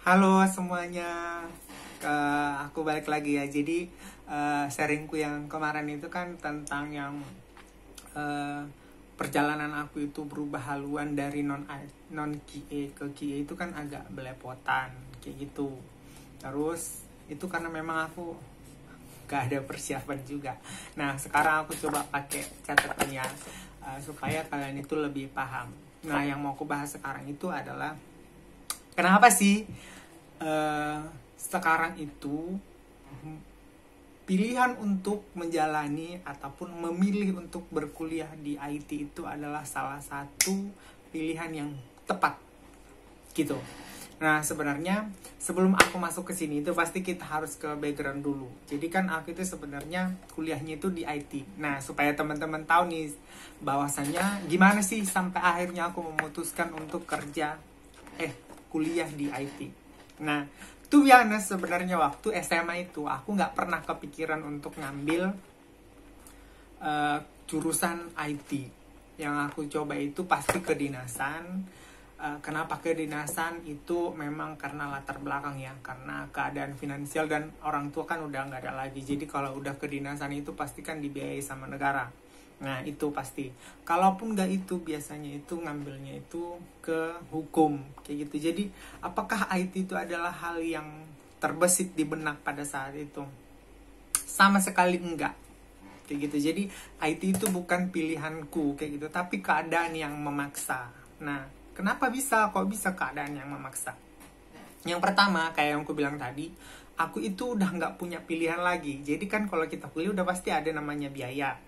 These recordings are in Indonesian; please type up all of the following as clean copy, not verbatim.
Halo semuanya, aku balik lagi ya. Jadi sharingku yang kemarin itu kan tentang yang eh, perjalanan aku itu berubah haluan dari non QA ke QA itu kan agak belepotan kayak gitu. Terus itu karena memang aku gak ada persiapan juga. Nah sekarang aku coba pakai catatannya supaya kalian itu lebih paham. Nah yang mau aku bahas sekarang itu adalah kenapa sih sekarang itu pilihan untuk menjalani ataupun memilih untuk berkuliah di IT itu adalah salah satu pilihan yang tepat gitu. Nah sebenarnya sebelum aku masuk ke sini itu pasti kita harus ke background dulu. Jadi kan aku itu sebenarnya kuliahnya itu di IT. Nah supaya teman-teman tahu nih bahwasannya gimana sih sampai akhirnya aku memutuskan untuk kuliah di IT. Nah, tuh biasa sebenarnya waktu SMA itu aku nggak pernah kepikiran untuk ngambil jurusan IT. Yang aku coba itu pasti kedinasan. Kenapa kedinasan itu memang karena latar belakang ya, karena keadaan finansial dan orang tua kan udah nggak ada lagi. Jadi kalau udah kedinasan itu pasti kan dibiayai sama negara. Nah itu pasti. Kalaupun nggak itu biasanya itu ngambilnya itu ke hukum kayak gitu. Jadi apakah IT itu adalah hal yang terbesit di benak pada saat itu? Sama sekali enggak kayak gitu. Jadi IT itu bukan pilihanku kayak gitu, tapi keadaan yang memaksa. Nah kenapa bisa? Kok bisa keadaan yang memaksa? Yang pertama kayak yang aku bilang tadi, aku itu udah nggak punya pilihan lagi. Jadi kan kalau kita kuliah udah pasti ada namanya biaya.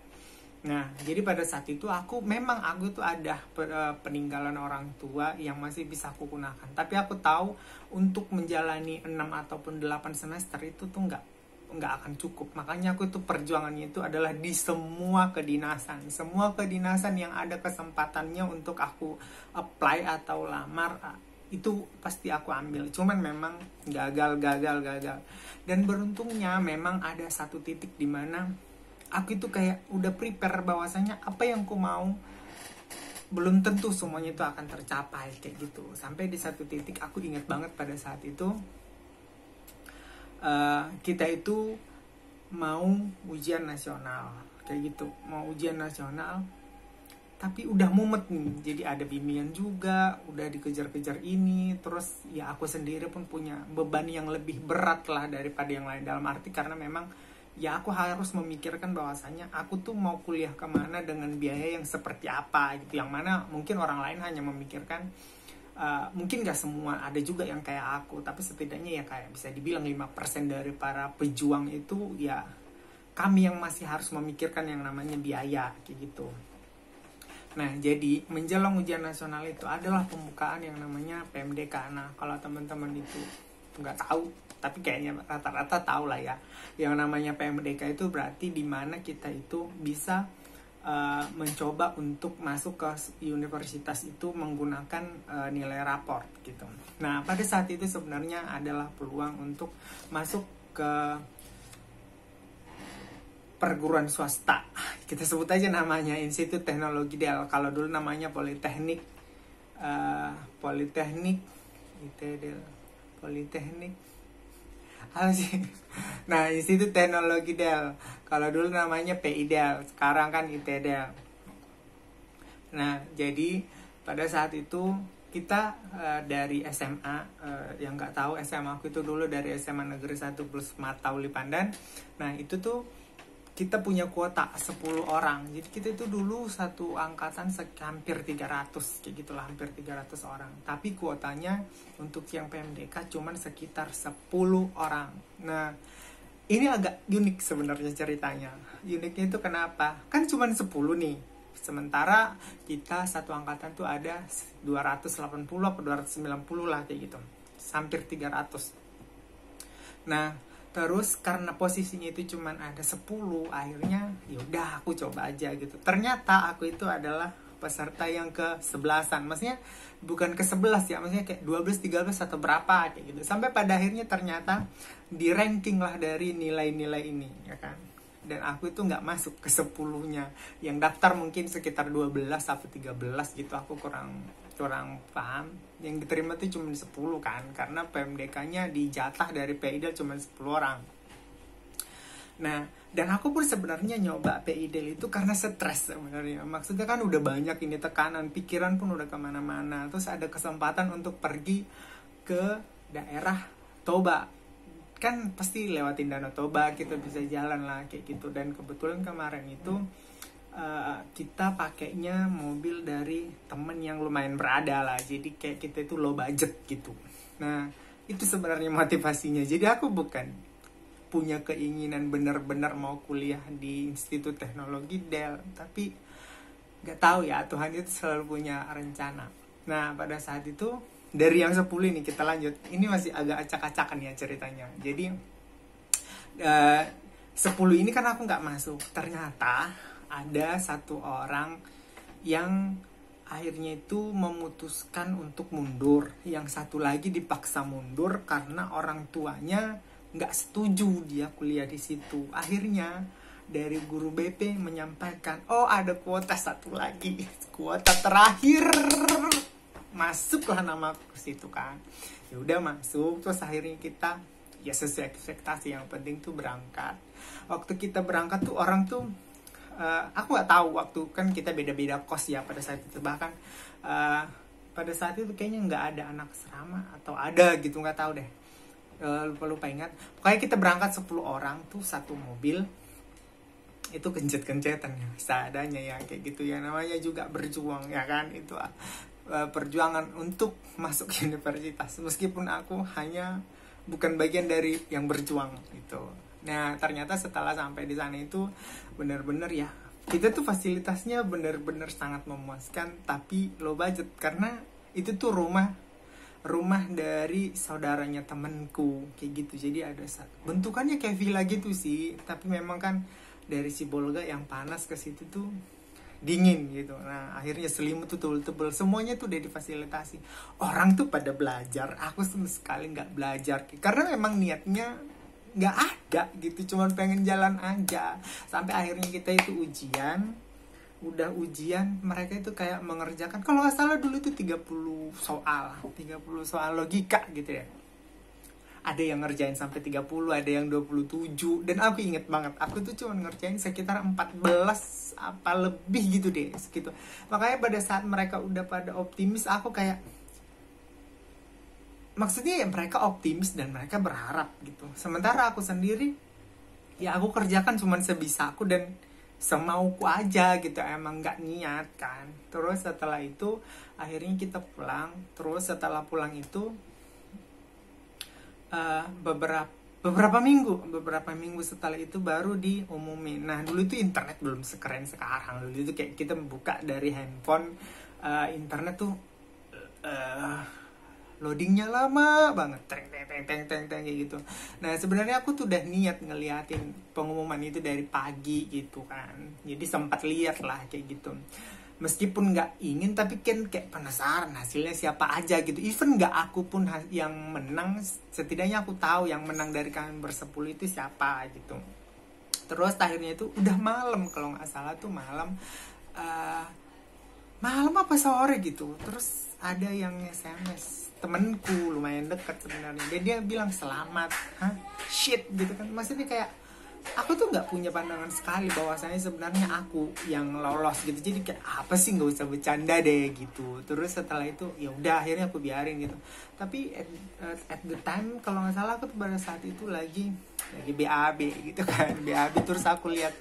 Nah, jadi pada saat itu aku tuh ada peninggalan orang tua yang masih bisa aku gunakan. Tapi aku tahu untuk menjalani 6 ataupun 8 semester itu tuh nggak akan cukup. Makanya aku tuh perjuangannya itu adalah di semua kedinasan. Semua kedinasan yang ada kesempatannya untuk aku apply atau lamar itu pasti aku ambil. Cuman memang gagal. Dan beruntungnya memang ada satu titik di mana aku itu kayak udah prepare bahwasanya apa yang aku mau belum tentu semuanya itu akan tercapai kayak gitu. Sampai di satu titik aku ingat banget pada saat itu kita itu mau ujian nasional kayak gitu, mau ujian nasional tapi udah mumet nih. Jadi ada bimbingan juga, udah dikejar-kejar ini, terus ya aku sendiri pun punya beban yang lebih berat lah daripada yang lain, dalam arti karena memang ya aku harus memikirkan bahwasannya aku tuh mau kuliah kemana dengan biaya yang seperti apa gitu, yang mana mungkin orang lain hanya memikirkan mungkin gak semua, ada juga yang kayak aku, tapi setidaknya ya kayak bisa dibilang 5% dari para pejuang itu ya kami yang masih harus memikirkan yang namanya biaya kayak gitu. Nah jadi menjelang ujian nasional itu adalah pembukaan yang namanya PMDK. Nah kalau teman-teman itu nggak tahu, tapi kayaknya rata-rata tahu lah ya, yang namanya PMDK itu berarti dimana kita itu bisa mencoba untuk masuk ke universitas itu menggunakan nilai raport gitu. Nah pada saat itu sebenarnya adalah peluang untuk masuk ke perguruan swasta, kita sebut aja namanya Institut Teknologi Del. Kalau dulu namanya Politeknik ITDel, Politeknik apa sih? Nah, Institut Teknologi Del. Kalau dulu namanya PIDel, sekarang kan ITDel. Nah, jadi pada saat itu kita dari SMA, yang nggak tahu SMA aku itu dulu dari SMA Negeri 1 plus Matauli Pandan. Nah, itu tuh kita punya kuota 10 orang. Jadi kita itu dulu satu angkatan hampir 300 kayak gitulah, hampir 300 orang. Tapi kuotanya untuk yang PMDK cuman sekitar 10 orang. Nah, ini agak unik sebenarnya ceritanya. Uniknya itu kenapa? Kan cuman 10 nih. Sementara kita satu angkatan tuh ada 280 atau 290 lah kayak gitu. Hampir 300. Nah, terus karena posisinya itu cuman ada 10, akhirnya yaudah aku coba aja gitu. Ternyata aku itu adalah peserta yang ke-11an. Maksudnya bukan ke-11 ya, maksudnya kayak 12, 13 atau berapa kayak gitu. Sampai pada akhirnya ternyata di ranking lah dari nilai-nilai ini ya kan. Dan aku itu nggak masuk ke 10-nya. Yang daftar mungkin sekitar 12 atau 13 gitu, aku kurang kurang paham, yang diterima tuh cuma 10 kan, karena PMDK-nya dijatah dari PIDL cuma 10 orang. Nah, dan aku pun sebenarnya nyoba PIDL itu karena stres sebenarnya. Maksudnya kan udah banyak ini tekanan, pikiran pun udah kemana-mana. Terus ada kesempatan untuk pergi ke daerah Toba. Kan pasti lewatin Danau Toba, kita bisa jalan lah kayak gitu. Dan kebetulan kemarin itu kita pakainya mobil dari temen yang lumayan berada lah. Jadi kayak kita itu low budget gitu. Nah, itu sebenarnya motivasinya. Jadi aku bukan punya keinginan benar-benar mau kuliah di Institut Teknologi Del, tapi nggak tahu ya, Tuhan itu selalu punya rencana. Nah, pada saat itu dari yang 10 ini kita lanjut. Ini masih agak acak-acakan ya ceritanya. Jadi 10 ini kan aku nggak masuk. Ternyata ada satu orang yang akhirnya itu memutuskan untuk mundur. Yang satu lagi dipaksa mundur karena orang tuanya nggak setuju dia kuliah di situ. Akhirnya dari guru BP menyampaikan, oh ada kuota satu lagi, kuota terakhir, masuklah nama ke situ kan. Ya udah masuk, terus akhirnya kita ya sesuai ekspektasi, yang penting tuh berangkat. Waktu kita berangkat tuh orang tuh aku nggak tahu, waktu kan kita beda-beda kos ya pada saat itu. Bahkan pada saat itu kayaknya nggak ada anak serama atau ada gitu, nggak tahu deh, lupa ingat. Pokoknya kita berangkat 10 orang tuh satu mobil. Itu kencet-kencetan ya, seadanya ya kayak gitu ya, namanya juga berjuang ya kan. Itu perjuangan untuk masuk universitas, meskipun aku hanya bukan bagian dari yang berjuang itu. Nah, ternyata setelah sampai di sana itu benar-benar ya, kita tuh fasilitasnya benar-benar sangat memuaskan, tapi low budget karena itu tuh rumah dari saudaranya temenku kayak gitu. Jadi ada bentukannya kayak villa gitu sih, tapi memang kan dari Sibolga yang panas ke situ tuh dingin gitu. Nah, akhirnya selimut tuh tebel-tebel, semuanya tuh udah difasilitasi. Orang tuh pada belajar, aku sama sekali nggak belajar karena memang niatnya nggak ada gitu, cuman pengen jalan aja. Sampai akhirnya kita itu ujian, udah ujian, mereka itu kayak mengerjakan, kalau nggak salah dulu itu 30 soal logika gitu ya. Ada yang ngerjain sampai 30, ada yang 27. Dan aku inget banget, aku tuh cuma ngerjain sekitar 14 apa lebih gitu deh segitu. Makanya pada saat mereka udah pada optimis, aku kayak, maksudnya ya mereka optimis dan mereka berharap gitu. Sementara aku sendiri, ya aku kerjakan cuman sebisaku dan semauku aja gitu, emang nggak niat kan. Terus setelah itu akhirnya kita pulang. Terus setelah pulang itu beberapa minggu setelah itu baru diumumin. Nah, dulu itu internet belum sekeren sekarang. Dulu itu kayak kita buka dari handphone, internet tuh loadingnya lama banget, teng kayak gitu. Nah, sebenarnya aku tuh udah niat ngeliatin pengumuman itu dari pagi gitu kan. Jadi sempat lihat lah kayak gitu. Meskipun nggak ingin, tapi kan kayak penasaran hasilnya siapa aja gitu. Even nggak aku pun yang menang, setidaknya aku tahu yang menang dari kalian bersepuluh itu siapa gitu. Terus akhirnya itu udah malam, kalau nggak salah tuh malam apa sore gitu. Terus ada yang SMS, temenku lumayan dekat sebenarnya, dia bilang selamat. Shit gitu kan, maksudnya kayak aku tuh nggak punya pandangan sekali bahwasanya sebenarnya aku yang lolos gitu. Jadi kayak apa sih, nggak usah bercanda deh gitu. Terus setelah itu ya udah akhirnya aku biarin gitu. Tapi at the time kalau nggak salah aku tuh pada saat itu lagi BAB gitu kan, BAB. Terus aku lihat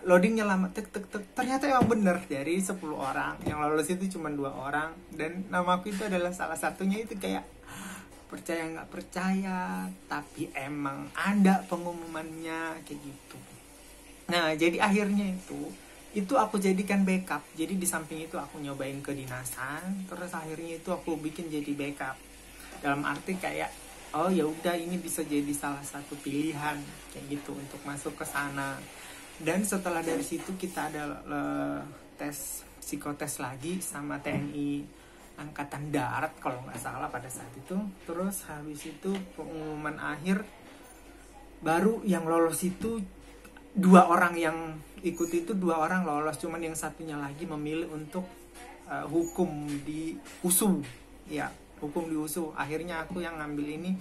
loadingnya lama, tek. Ternyata emang bener, dari 10 orang yang lolos itu cuma 2 orang, dan namaku itu adalah salah satunya. Itu kayak percaya nggak percaya, tapi emang ada pengumumannya kayak gitu. Nah, jadi akhirnya itu aku jadikan backup. Jadi di samping itu aku nyobain kedinasan, terus akhirnya itu aku bikin jadi backup. Dalam arti kayak, oh ya udah, ini bisa jadi salah satu pilihan kayak gitu untuk masuk ke sana. Dan setelah dari situ kita ada tes psikotes lagi sama TNI Angkatan Darat kalau nggak salah pada saat itu. Terus habis itu pengumuman akhir, baru yang lolos itu 2 orang yang ikut itu, 2 orang lolos, cuman yang satunya lagi memilih untuk hukum di USU ya, hukum di USU. Akhirnya aku yang ngambil ini,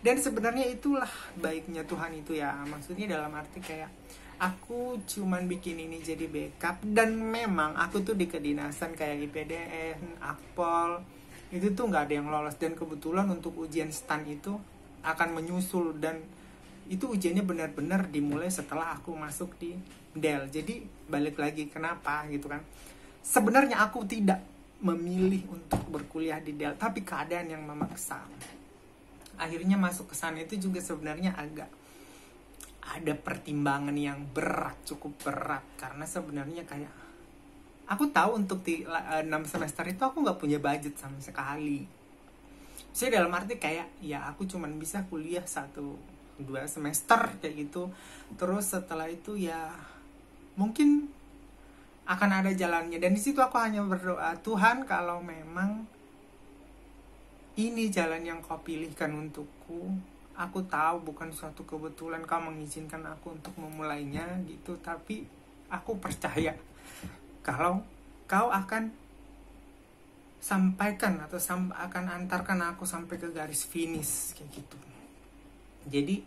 dan sebenarnya itulah baiknya Tuhan itu ya, maksudnya dalam arti kayak aku cuman bikin ini jadi backup. Dan memang aku tuh di kedinasan kayak IPDN, Akpol itu tuh nggak ada yang lolos, dan kebetulan untuk ujian STAN itu akan menyusul, dan itu ujiannya benar-benar dimulai setelah aku masuk di DEL. Jadi balik lagi kenapa gitu kan, sebenarnya aku tidak memilih untuk berkuliah di DEL, tapi keadaan yang memaksa. Akhirnya masuk ke sana itu juga sebenarnya agak ada pertimbangan yang berat, cukup berat, karena sebenarnya kayak aku tahu untuk di 6 semester itu aku nggak punya budget sama sekali. Saya dalam arti kayak ya aku cuman bisa kuliah 1-2 semester kayak gitu. Terus setelah itu ya mungkin akan ada jalannya. Dan di situ aku hanya berdoa, Tuhan kalau memang ini jalan yang kau pilihkan untukku, aku tahu bukan suatu kebetulan kau mengizinkan aku untuk memulainya gitu, tapi aku percaya kalau kau akan sampaikan atau akan antarkan aku sampai ke garis finish kayak gitu. Jadi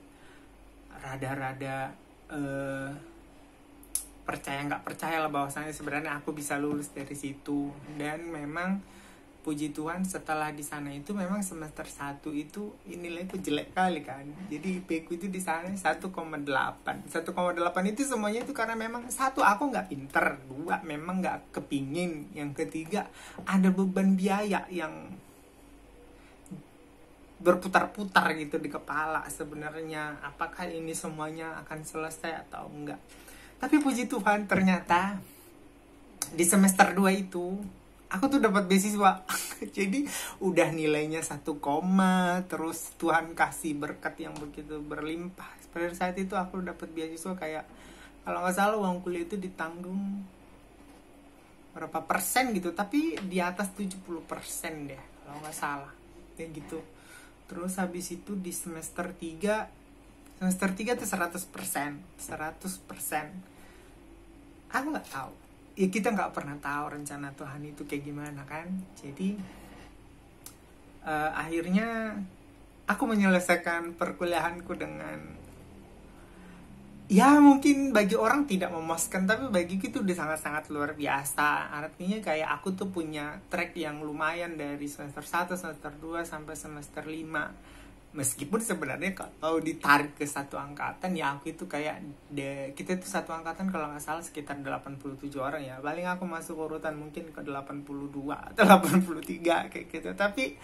rada-rada percaya nggak percaya lah bahwasanya sebenarnya aku bisa lulus dari situ. Dan memang puji Tuhan setelah di sana itu memang semester 1 itu nilaiku jelek kali kan. Jadi IP ku itu di sana 1,8. 1,8 itu semuanya itu karena memang satu aku nggak pinter, dua memang nggak kepingin, yang ketiga ada beban biaya yang berputar-putar gitu di kepala sebenarnya, apakah ini semuanya akan selesai atau enggak. Tapi puji Tuhan ternyata di semester 2 itu aku tuh dapat beasiswa. Jadi udah nilainya 1, terus Tuhan kasih berkat yang begitu berlimpah. Pada saat itu aku dapat beasiswa kayak kalau nggak salah uang kuliah itu ditanggung berapa persen gitu, tapi di atas 70% deh kalau nggak salah kayak gitu. Terus habis itu di semester 3 tuh 100%. Aku nggak tahu ya, kita nggak pernah tahu rencana Tuhan itu kayak gimana kan. Jadi akhirnya aku menyelesaikan perkuliahanku dengan ya mungkin bagi orang tidak memuaskan, tapi bagi itu udah sangat-sangat luar biasa. Artinya kayak aku tuh punya track yang lumayan dari semester 1, semester 2 sampai semester 5. Meskipun sebenarnya kalau ditarik ke satu angkatan ya aku itu kayak kita itu satu angkatan kalau nggak salah sekitar 87 orang ya. Paling aku masuk urutan mungkin ke 82 atau 83 kayak gitu. Tapi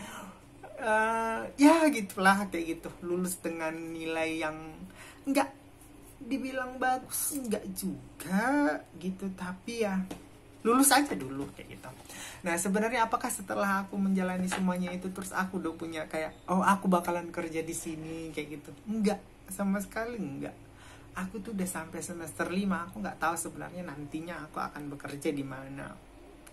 ya gitulah kayak gitu. Lulus dengan nilai yang nggak dibilang bagus nggak juga gitu, tapi ya lulus aja dulu kayak gitu. Nah sebenarnya apakah setelah aku menjalani semuanya itu terus aku udah punya kayak oh aku bakalan kerja di sini kayak gitu? Enggak, sama sekali enggak. Aku tuh udah sampai semester 5, aku nggak tahu sebenarnya nantinya aku akan bekerja di mana.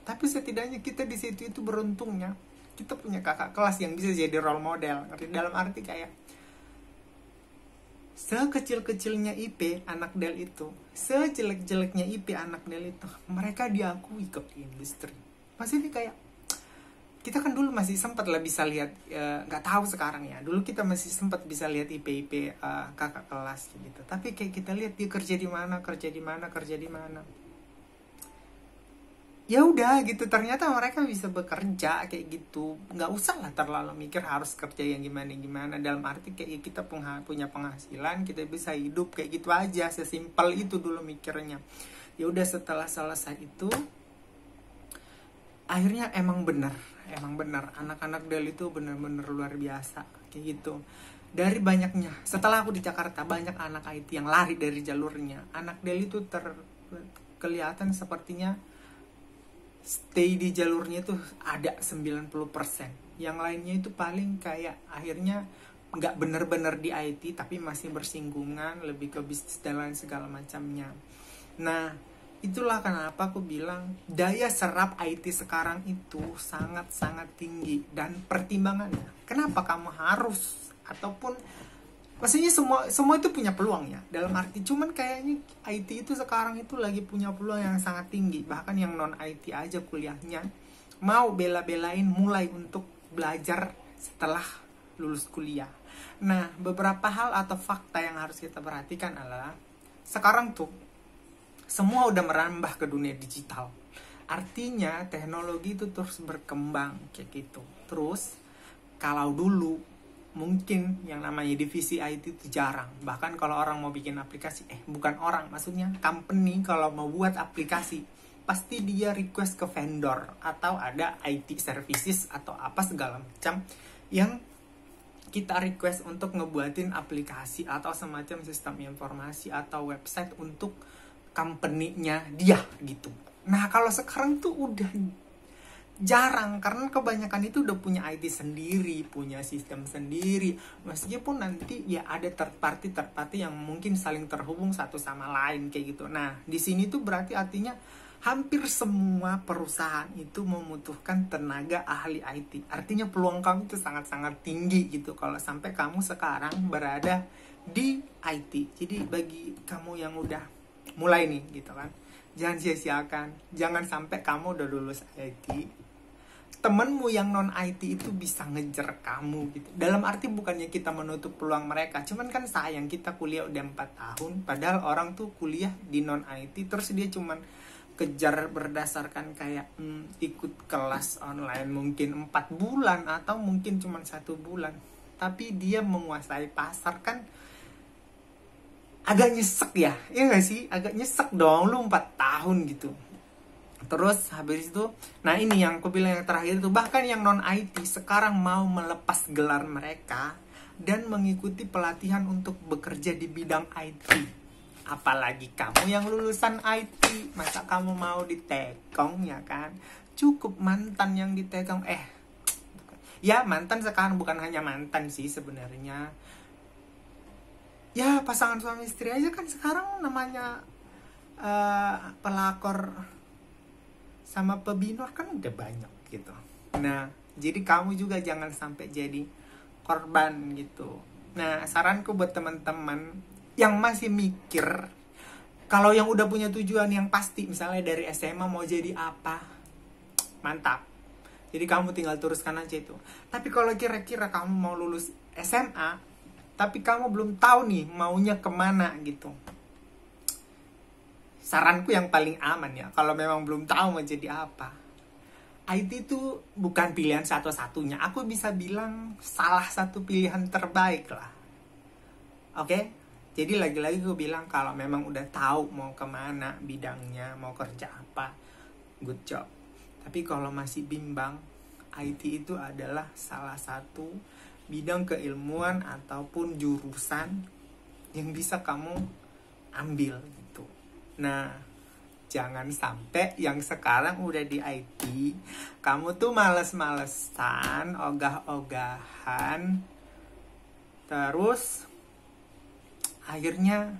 Tapi setidaknya kita di situ itu beruntungnya kita punya kakak kelas yang bisa jadi role model. Dalam arti kayak sekecil-kecilnya IP anak DEL itu, sejelek-jeleknya IP anak DEL itu, mereka diakui ke industri. Maksudnya kayak kita kan dulu masih sempat lah bisa lihat, nggak tahu sekarang ya. Dulu kita masih sempat bisa lihat IP kakak kelas gitu. Tapi kayak kita lihat dia kerja di mana. Ya udah gitu, ternyata mereka bisa bekerja kayak gitu, nggak usah lah terlalu mikir harus kerja yang gimana. Dalam arti kayak kita punya penghasilan, kita bisa hidup kayak gitu aja, sesimpel itu dulu mikirnya. Ya udah setelah selesai itu akhirnya emang benar anak-anak DEL itu benar-benar luar biasa kayak gitu. Dari banyaknya, setelah aku di Jakarta banyak anak IT yang lari dari jalurnya, anak DEL itu kelihatan sepertinya stay di jalurnya itu ada 90%. Yang lainnya itu paling kayak akhirnya nggak bener-bener di IT tapi masih bersinggungan lebih ke bisnis dan lain segala macamnya. Nah itulah kenapa aku bilang daya serap IT sekarang itu sangat-sangat tinggi. Dan pertimbangannya kenapa kamu harus, ataupun maksudnya semua itu punya peluang ya, dalam arti cuman kayaknya IT itu sekarang itu lagi punya peluang yang sangat tinggi. Bahkan yang non IT aja kuliahnya mau bela-belain mulai untuk belajar setelah lulus kuliah. Nah, beberapa hal atau fakta yang harus kita perhatikan adalah sekarang tuh semua udah merambah ke dunia digital. Artinya teknologi itu terus berkembang kayak gitu. Terus kalau dulu mungkin yang namanya divisi IT itu jarang. Bahkan kalau orang mau bikin aplikasi, bukan orang, maksudnya company kalau mau buat aplikasi, pasti dia request ke vendor atau ada IT services atau apa segala macam yang kita request untuk ngebuatin aplikasi atau semacam sistem informasi atau website untuk company-nya dia gitu. Nah, kalau sekarang tuh udah jarang karena kebanyakan itu udah punya IT sendiri, punya sistem sendiri. Meskipun nanti ya ada third party yang mungkin saling terhubung satu sama lain kayak gitu. Nah, di sini tuh berarti artinya hampir semua perusahaan itu membutuhkan tenaga ahli IT. Artinya peluang kamu itu sangat-sangat tinggi gitu kalau sampai kamu sekarang berada di IT. Jadi bagi kamu yang udah mulai nih gitu kan, jangan sia-siakan. Jangan sampai kamu udah lulus IT, temenmu yang non IT itu bisa ngejar kamu gitu. Dalam arti bukannya kita menutup peluang mereka, cuman kan sayang kita kuliah udah 4 tahun, padahal orang tuh kuliah di non IT terus dia cuman kejar berdasarkan kayak ikut kelas online mungkin 4 bulan atau mungkin cuma 1 bulan, tapi dia menguasai pasar. Kan agak nyesek ya gak sih? Agak nyesek dong, lu 4 tahun gitu. Terus habis itu, nah ini yang aku bilang yang terakhir itu, bahkan yang non IT sekarang mau melepas gelar mereka dan mengikuti pelatihan untuk bekerja di bidang IT. Apalagi kamu yang lulusan IT, masa kamu mau ditekong ya kan? Cukup mantan yang ditekong. Ya mantan sekarang bukan hanya mantan sih sebenarnya. Ya pasangan suami istri aja kan sekarang namanya pelakor sama pebinor kan udah banyak gitu. Nah, jadi kamu juga jangan sampai jadi korban gitu. Nah, saranku buat teman-teman yang masih mikir, kalau yang udah punya tujuan yang pasti, misalnya dari SMA mau jadi apa, mantap. Jadi kamu tinggal teruskan aja itu. Tapi kalau kira-kira kamu mau lulus SMA, tapi kamu belum tahu nih maunya kemana gitu, saranku yang paling aman ya, kalau memang belum tahu mau jadi apa, IT itu bukan pilihan satu-satunya. Aku bisa bilang salah satu pilihan terbaik lah. Oke? Jadi lagi-lagi gue bilang kalau memang udah tahu mau kemana bidangnya, mau kerja apa, good job. Tapi kalau masih bimbang, IT itu adalah salah satu bidang keilmuan ataupun jurusan yang bisa kamu ambil gitu. Nah, jangan sampai yang sekarang udah di IT, kamu tuh males-malesan, ogah-ogahan, terus akhirnya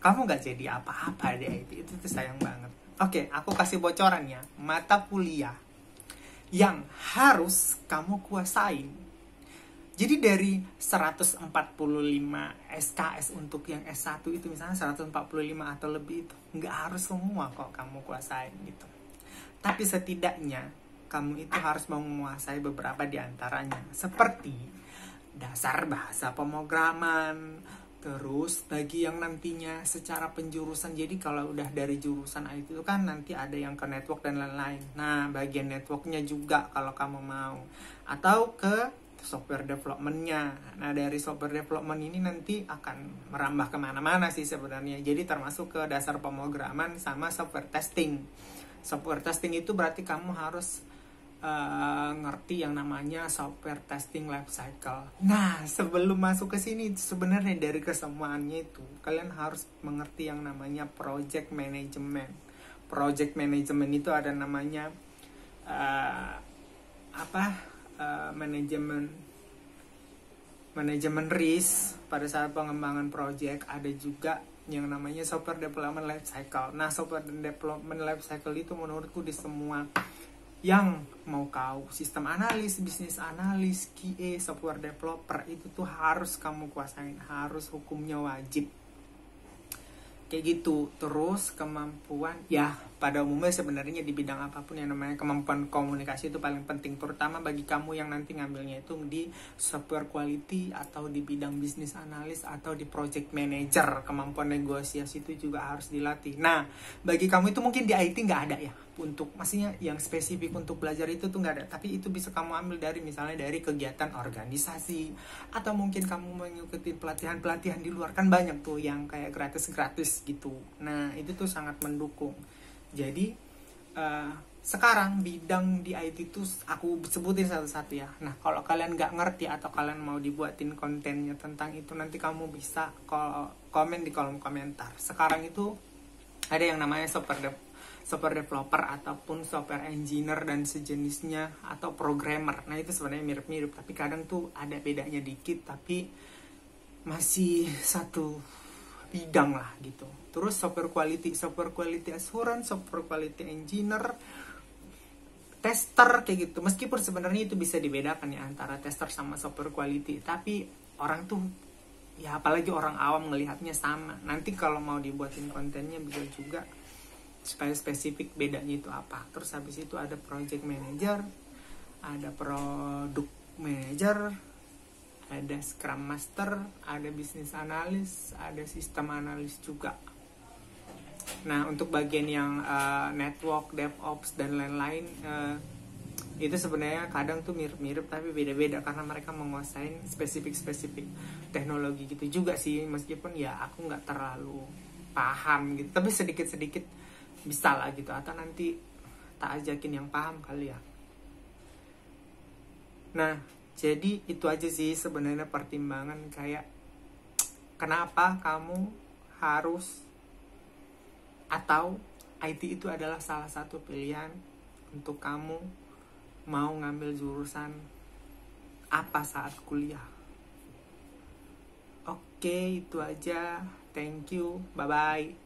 kamu gak jadi apa-apa di IT. Itu tuh sayang banget. Oke, aku kasih bocoran ya. Mata kuliah yang harus kamu kuasain. Jadi dari 145 SKS untuk yang S1 itu misalnya 145 atau lebih itu, gak harus semua kok kamu kuasain gitu. Tapi setidaknya kamu itu harus menguasai beberapa di antaranya. Seperti dasar bahasa pemrograman. Terus bagi yang nantinya secara penjurusan, jadi kalau udah dari jurusan IT itu kan nanti ada yang ke network dan lain-lain. Nah, bagian networknya juga kalau kamu mau. Atau ke software development-nya. Nah, dari software development ini nanti akan merambah kemana-mana sih sebenarnya. Jadi termasuk ke dasar pemrograman sama software testing. Software testing itu berarti kamu harus ngerti yang namanya software testing life cycle. Nah, sebelum masuk ke sini sebenarnya dari kesemuanya itu kalian harus mengerti yang namanya project management. Project management itu ada namanya manajemen risk pada saat pengembangan project. Ada juga yang namanya software development life cycle. Nah, software development life cycle itu menurutku di semua yang mau kau sistem analis, bisnis analis, QA, software developer itu tuh harus kamu kuasain, harus hukumnya wajib. Kayak gitu. Terus kemampuan ya pada umumnya sebenarnya di bidang apapun yang namanya kemampuan komunikasi itu paling penting, terutama bagi kamu yang nanti ngambilnya itu di software quality atau di bidang bisnis analis atau di project manager. Kemampuan negosiasi itu juga harus dilatih. Nah, bagi kamu itu mungkin di IT nggak ada ya, untuk maksudnya yang spesifik untuk belajar itu tuh nggak ada, tapi itu bisa kamu ambil dari misalnya dari kegiatan organisasi, atau mungkin kamu mengikuti pelatihan-pelatihan di luar, kan banyak tuh yang kayak gratis-gratis gitu. Nah, itu tuh sangat mendukung. Jadi sekarang bidang di IT itu aku sebutin satu-satu ya. Nah, kalau kalian nggak ngerti atau kalian mau dibuatin kontennya tentang itu, nanti kamu bisa komen di kolom komentar. Sekarang itu ada yang namanya software developer ataupun software engineer dan sejenisnya, atau programmer. Nah, itu sebenarnya mirip-mirip, tapi kadang tuh ada bedanya dikit, tapi masih satu bidang lah gitu. Terus software quality assurance, software quality engineer, tester kayak gitu. Meskipun sebenarnya itu bisa dibedakan ya antara tester sama software quality, tapi orang tuh ya apalagi orang awam ngelihatnya sama. Nanti kalau mau dibuatin kontennya bisa juga supaya spesifik bedanya itu apa. Terus habis itu ada project manager, ada product manager, ada scrum master, ada business analis, ada sistem analis juga. Nah, untuk bagian yang network, DevOps dan lain-lain, itu sebenarnya kadang tuh mirip-mirip tapi beda-beda karena mereka menguasai spesifik teknologi gitu juga sih. Meskipun ya aku nggak terlalu paham gitu, tapi sedikit-sedikit bisa lah gitu. Atau nanti tak ajakin yang paham kali ya. Nah, jadi itu aja sih sebenarnya pertimbangan kayak kenapa kamu harus, atau IT itu adalah salah satu pilihan untuk kamu mau ngambil jurusan apa saat kuliah. Oke, itu aja. Thank you. Bye-bye.